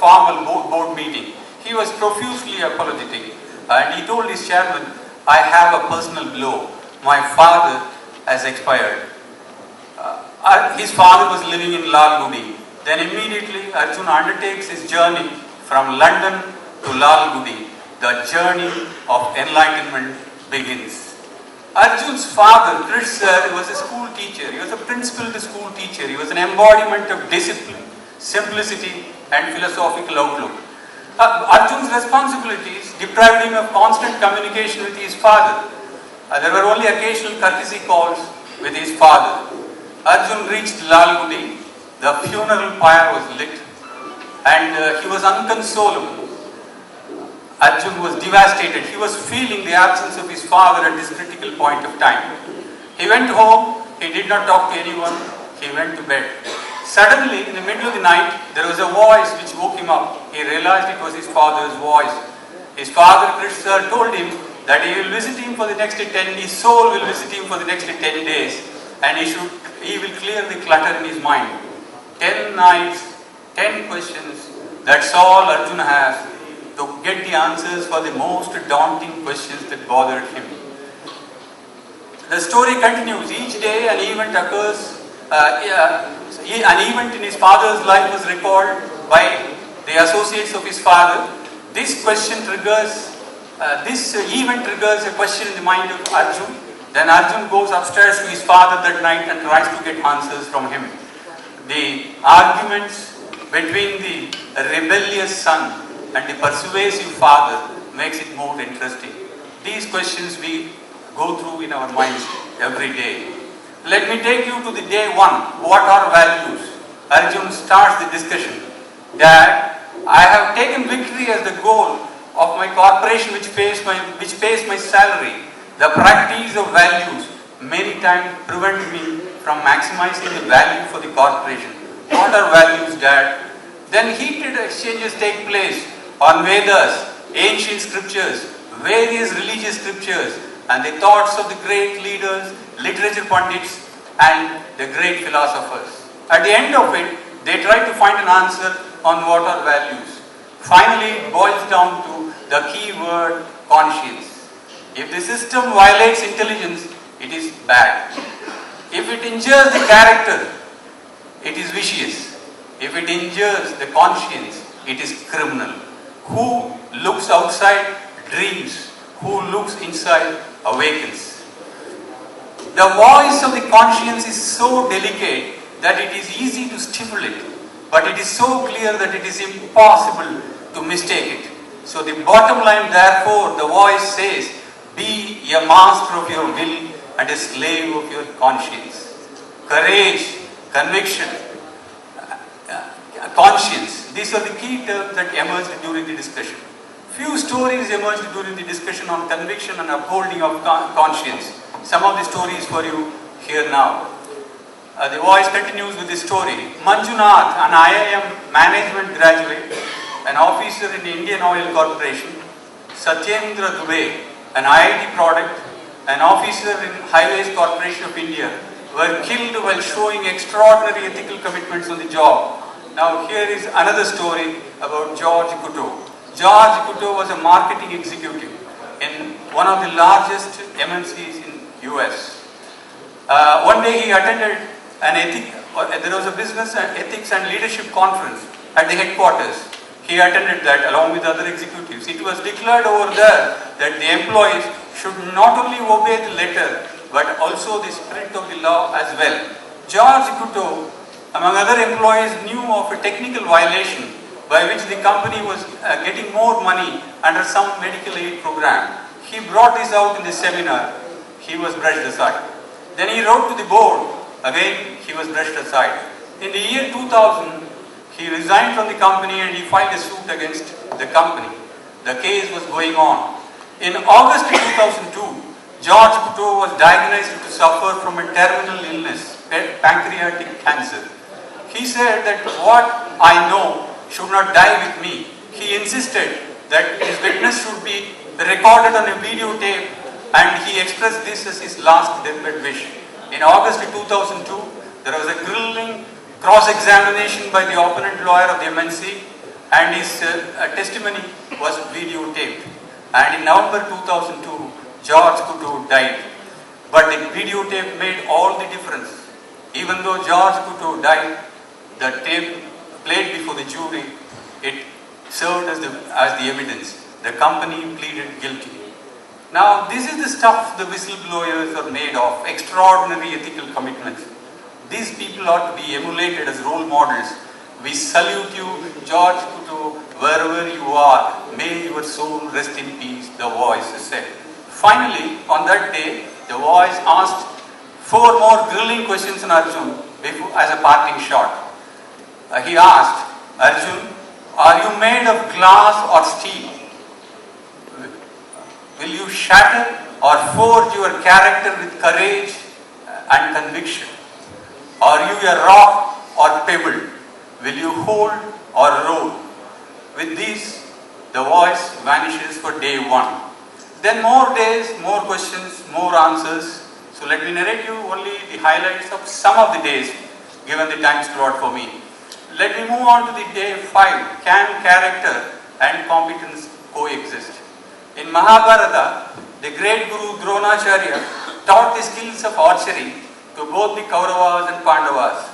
formal board meeting, he was profusely apologetic and he told his chairman, I have a personal blow. My father has expired. His father was living in Lalgudi. Then immediately Arjun undertakes his journey from London to Lalgudi. The journey of enlightenment begins. Arjun's father, Krish sir, was a school teacher. He was a principal school teacher. He was an embodiment of discipline, simplicity and philosophical outlook. Arjun's responsibilities deprived him of constant communication with his father. There were only occasional courtesy calls with his father. Arjun reached Lalgudi. The funeral pyre was lit and he was inconsolable. Arjun was devastated. He was feeling the absence of his father at this critical point of time. He went home. He did not talk to anyone. He went to bed. Suddenly, in the middle of the night, there was a voice which woke him up. He realized it was his father's voice. His father, Krish sir, told him that he will visit him for the next 10 days. His soul will visit him for the next 10 days. And he will clear the clutter in his mind. 10 nights, 10 questions. That's all Arjun has to get the answers for the most daunting questions that bothered him. The story continues. Each day an event occurs. An event in his father's life was recalled by the associates of his father. This event triggers a question in the mind of Arjun. Then Arjun goes upstairs to his father that night and tries to get answers from him. The arguments between the rebellious son and the persuasive father makes it more interesting. These questions we go through in our minds every day. Let me take you to the day one. What are values? Arjun starts the discussion. Dad, I have taken victory as the goal of my corporation which pays my salary. The practice of values many times prevent me from maximizing the value for the corporation. What are values, Dad? Then heated exchanges take place on Vedas, ancient scriptures, various religious scriptures, and the thoughts of the great leaders, literature pundits, and the great philosophers. At the end of it, they try to find an answer on what are values. Finally, it boils down to the key word, conscience. If the system violates intelligence, it is bad. If it injures the character, it is vicious. If it injures the conscience, it is criminal. Who looks outside dreams. Who looks inside awakens. The voice of the conscience is so delicate that it is easy to stimulate, but it is so clear that it is impossible to mistake it. So the bottom line, therefore, the voice says, be a master of your will and a slave of your conscience. Courage, conviction, conscience. These are the key terms that emerged during the discussion. Few stories emerged during the discussion on conviction and upholding of conscience. Some of the stories for you here now. The voice continues with the story. Manjunath, an IIM management graduate, an officer in the Indian Oil Corporation. Satyendra Dubey, an IIT product, an officer in Highways Corporation of India, were killed while showing extraordinary ethical commitments on the job. Now here is another story about George Couto. George Couto was a marketing executive in one of the largest MNCs in US. One day he attended there was a business ethics and leadership conference at the headquarters. He attended that along with other executives. It was declared over there that the employees should not only obey the letter but also the spirit of the law as well. George Couto, among other employees, knew of a technical violation by which the company was getting more money under some medical aid program. He brought this out in the seminar. He was brushed aside. Then he wrote to the board. Again, he was brushed aside. In the year 2000, he resigned from the company and he filed a suit against the company. The case was going on. In August 2002, George Couto was diagnosed to suffer from a terminal illness, pancreatic cancer. He said that what I know should not die with me. He insisted that his witness should be recorded on a videotape and he expressed this as his last deathbed wish. In August 2002, there was a grilling cross-examination by the opponent lawyer of the MNC and his testimony was videotaped. And in November 2002, George Coutu died. But the videotape made all the difference. Even though George Coutu died, the tape played before the jury, it served as the evidence. The company pleaded guilty. Now, this is the stuff the whistleblowers are made of, extraordinary ethical commitments. These people ought to be emulated as role models. We salute you, George Coutu, wherever you are. May your soul rest in peace, the voice said. Finally, on that day, the voice asked 4 more grilling questions on Arjun as a parting shot. He asked, Arjun, are you made of glass or steel? Will you shatter or forge your character with courage and conviction? Are you a rock or pebble? Will you hold or roll? With this, the voice vanishes for day 1. Then more days, more questions, more answers. So let me narrate you only the highlights of some of the days given the time slot for me. Let me move on to the day 5. Can character and competence coexist? In Mahabharata, the great Guru Dronacharya taught the skills of archery to both the Kauravas and Pandavas.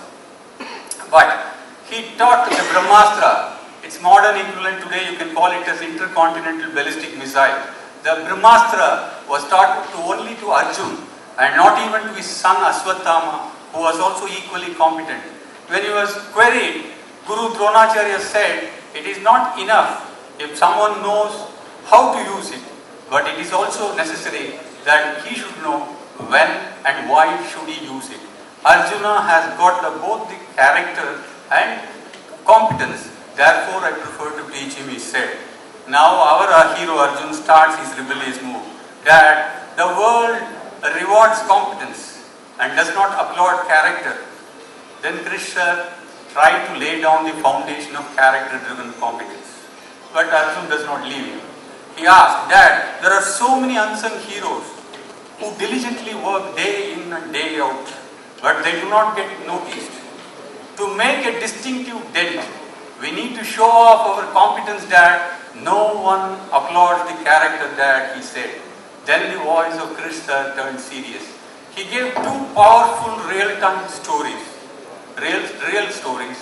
But he taught the Brahmastra, its modern equivalent today you can call it as intercontinental ballistic missile. The Brahmastra was taught only to Arjun and not even to his son Aswathama, who was also equally competent. When he was queried, Guru Dronacharya said, it is not enough if someone knows how to use it, but it is also necessary that he should know when and why should he use it. Arjuna has got both the character and competence, therefore I prefer to teach him, he said. Now our hero Arjun starts his rebellious move, that the world rewards competence and does not applaud character. Then Krishna tried to lay down the foundation of character-driven competence. But Arjun does not leave him. He asked, Dad, there are so many unsung heroes who diligently work day in and day out, but they do not get noticed. To make a distinctive dent, we need to show off our competence, Dad. No one applauds the character, Dad, he said. Then the voice of Krishna turned serious. He gave 2 powerful real-time stories, real stories,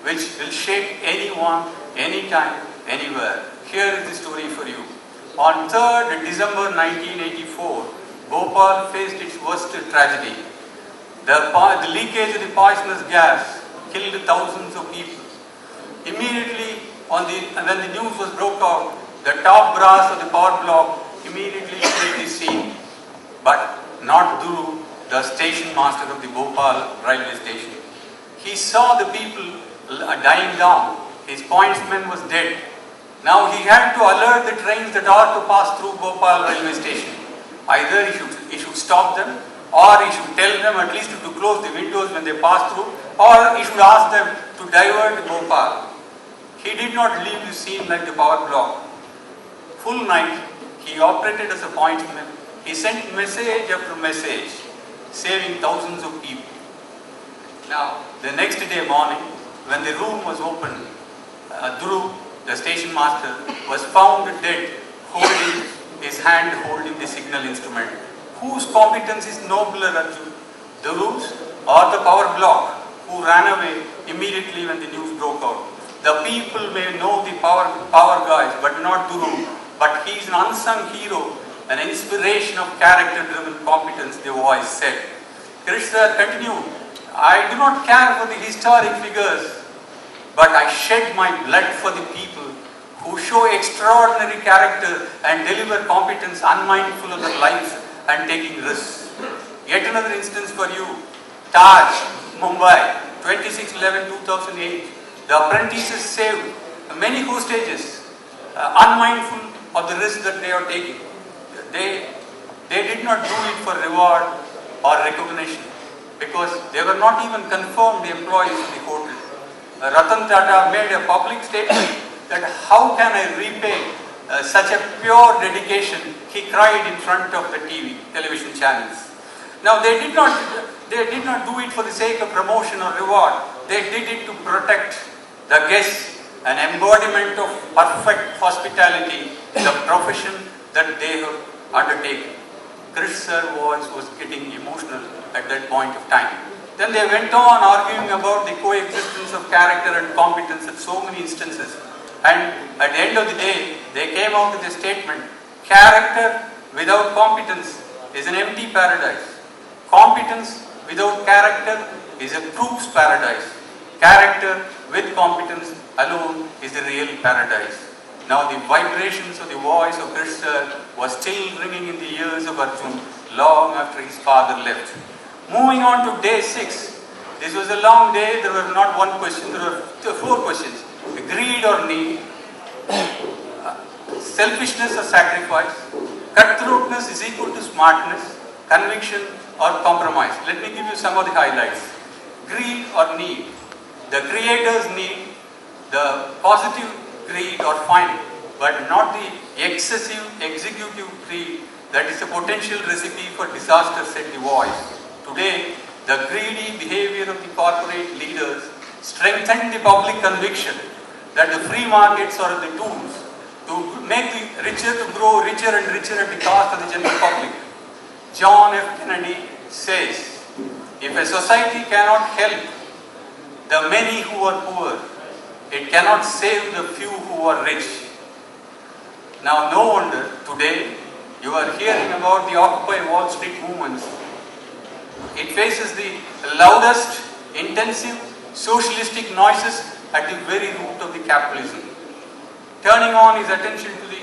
which will shape anyone, anytime, anywhere. Here is the story for you. On 3rd December 1984, Bhopal faced its worst tragedy. The leakage of the poisonous gas killed thousands of people. Immediately, when the news was broke out, the top brass of the power block immediately fled the scene. But not Duru, the station master of the Bhopal railway station. He saw the people dying down. His pointsman was dead. Now he had to alert the trains that are to pass through Bhopal railway station. Either he should stop them, or he should tell them at least to close the windows when they pass through, or he should ask them to divert Bhopal. He did not leave the scene like the power block. Full night, he operated as a pointsman. He sent message after message, saving thousands of people. Now, the next day morning, when the room was opened, Dhruv, the station master, was found dead, holding his hand holding the signal instrument. Whose competence is nobler, Arjun? Dhruv's or the power block, who ran away immediately when the news broke out? The people may know the power guys, but not Dhruv. But he is an unsung hero, an inspiration of character-driven competence, the voice said. Krishna continued, I do not care for the historic figures, but I shed my blood for the people who show extraordinary character and deliver competence unmindful of their lives and taking risks. Yet another instance for you. Taj, Mumbai, 26/11/2008. The apprentices saved many hostages, unmindful of the risk that they are taking. They did not do it for reward or recognition, because they were not even confirmed employees of the hotel. Ratan Tata made a public statement that how can I repay such a pure dedication, he cried in front of the television channels. Now they did not do it for the sake of promotion or reward. They did it to protect the guests an embodiment of perfect hospitality, the profession that they have undertaken. Chris sir was getting emotional at that point of time. Then they went on arguing about the coexistence of character and competence at so many instances. And at the end of the day, they came out with a statement: character without competence is an empty paradise. Competence without character is a crook's paradise. Character with competence alone is the real paradise. Now the vibrations of the voice of Krishna was still ringing in the ears of Arjun long after his father left. Moving on to day 6. This was a long day. There were not one question, there were 4 questions. Greed or need, selfishness or sacrifice, cutthroatness is equal to smartness, conviction or compromise. Let me give you some of the highlights. Greed or need. The creator's need, the positive greed or fine, but not the excessive executive greed that is a potential recipe for disaster, said the voice. Today, the greedy behavior of the corporate leaders strengthened the public conviction that the free markets are the tools to make the richer to grow richer and richer at the cost of the general public. John F. Kennedy says, if a society cannot help the many who are poor, it cannot save the few who are rich. Now, no wonder today you are hearing about the Occupy Wall Street movements. It faces the loudest, intensive, socialistic noises at the very root of the capitalism. Turning on his attention to the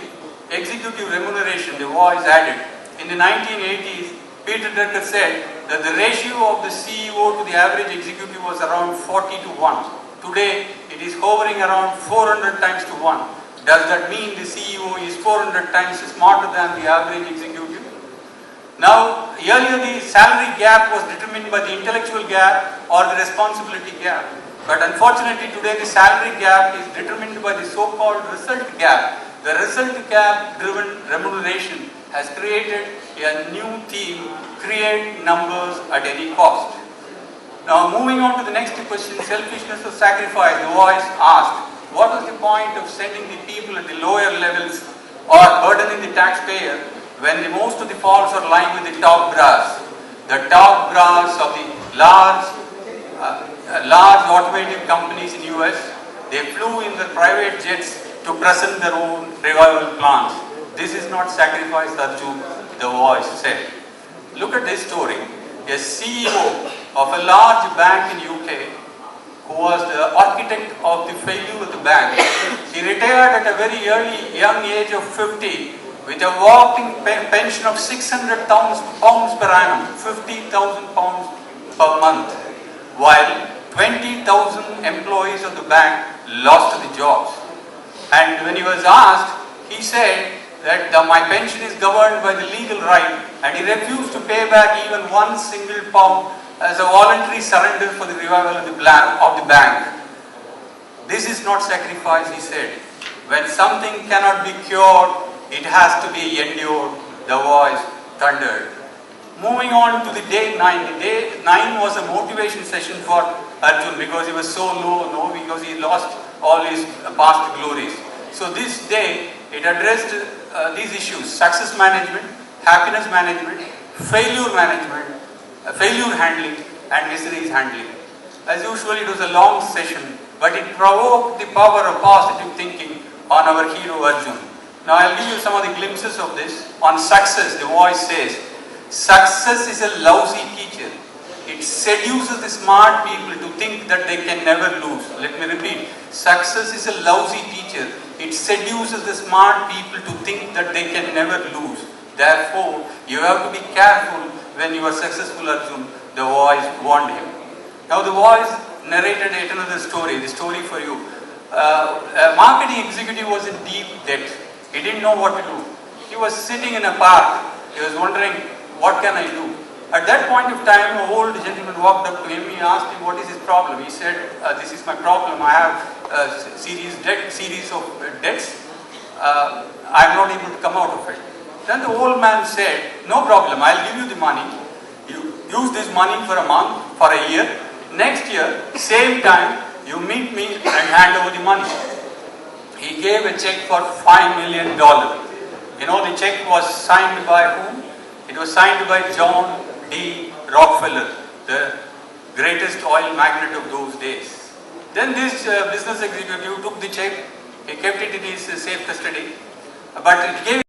executive remuneration, the voice added, in the 1980s, Peter Drucker said that the ratio of the CEO to the average executive was around 40 to 1. Today, it is hovering around 400 times to 1. Does that mean the CEO is 400 times smarter than the average executive? Now, earlier the salary gap was determined by the intellectual gap or the responsibility gap. But unfortunately today the salary gap is determined by the so-called result gap. The result gap driven remuneration has created a new theme: create numbers at any cost. Now moving on to the next question, selfishness or sacrifice, the voice asked, what was the point of sending the people at the lower levels or burdening the taxpayer when the most of the faults are lying with the top brass? The top brass of the large automotive companies in US, they flew in their private jets to present their own revival plans. This is not sacrifice, Arjun, the voice said. Look at this story. A CEO of a large bank in UK, who was the architect of the failure of the bank, he retired at a very young age of 50 with a whopping pension of 600,000 pounds per annum, 50,000 pounds per month, while 20,000 employees of the bank lost the jobs. And when he was asked, he said that my pension is governed by the legal right, and he refused to pay back even one single pound as a voluntary surrender for the revival of the bank. This is not sacrifice, he said. When something cannot be cured, it has to be endured, the voice thundered. Moving on to the day 9. The day 9 was a motivation session for Arjun because he was so low, because he lost all his past glories. So this day, it addressed these issues: success management, happiness management, failure handling, and miseries handling. As usual, it was a long session, but it provoked the power of positive thinking on our hero Arjun. Now I'll give you some of the glimpses of this. On success, the voice says, success is a lousy teacher. It seduces the smart people to think that they can never lose. Let me repeat. Success is a lousy teacher. It seduces the smart people to think that they can never lose. Therefore, you have to be careful when you are successful, Arjun, the voice warned him. Now the voice narrated yet another story, the story for you. A marketing executive was in deep debt. He didn't know what to do. He was sitting in a park. He was wondering, what can I do? At that point of time, an old gentleman walked up to him. He asked him, what is his problem? He said, this is my problem. I have a series of debts. I am not able to come out of it. Then the old man said, no problem, I'll give you the money. You use this money for a month, for a year. Next year, same time, you meet me and hand over the money. He gave a check for $5 million. You know, the check was signed by whom? It was signed by John D. Rockefeller, the greatest oil magnate of those days. Then this business executive took the check, he kept it in his safe custody, but it gave